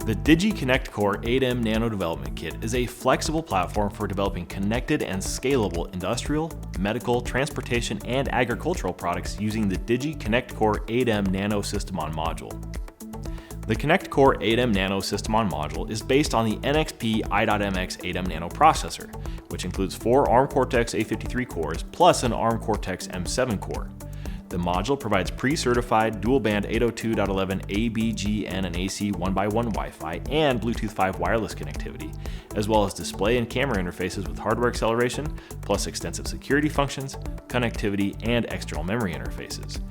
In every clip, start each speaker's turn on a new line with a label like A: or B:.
A: The DIGI ConnectCore 8M Nano Development Kit is a flexible platform for developing connected and scalable industrial, medical, transportation, and agricultural products using the DIGI ConnectCore 8M Nano System-on Module. The ConnectCore 8M Nano System-on Module is based on the NXP i.MX 8M Nano processor, which includes 4 ARM Cortex-A53 cores plus an ARM Cortex-M7 core. The module provides pre-certified dual-band 802.11 A, B, G, N, and AC 1x1 Wi-Fi and Bluetooth 5 wireless connectivity, as well as display and camera interfaces with hardware acceleration, plus extensive security functions, connectivity, and external memory interfaces.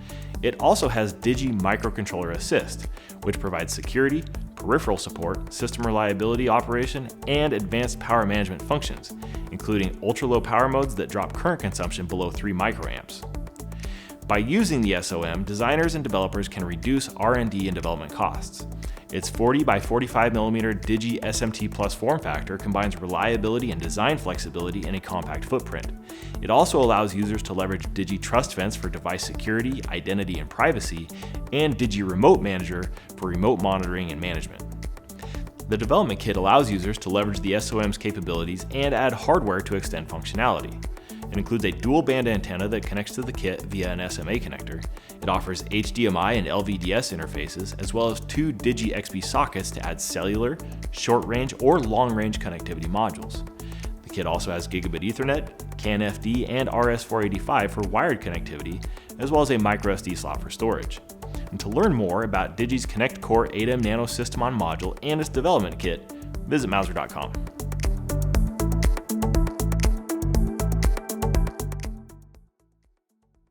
A: It also has DIGI Microcontroller Assist, which provides security, peripheral support, system reliability operation, and advanced power management functions, including ultra-low power modes that drop current consumption below 3 microamps. By using the SOM, designers and developers can reduce R&D and development costs. Its 40 by 45mm DIGI SMT Plus form factor combines reliability and design flexibility in a compact footprint. It also allows users to leverage DIGI Trust Fence for device security, identity, and privacy, and DIGI Remote Manager for remote monitoring and management. The development kit allows users to leverage the SOM's capabilities and add hardware to extend functionality. It includes a dual-band antenna that connects to the kit via an SMA connector. It offers HDMI and LVDS interfaces, as well as 2 DIGI XP sockets to add cellular, short-range, or long-range connectivity modules. The kit also has Gigabit Ethernet, CAN FD, and RS485 for wired connectivity, as well as a microSD slot for storage. And to learn more about DIGI's ConnectCore 8M Nano System-on Module and its development kit, visit Mouser.com.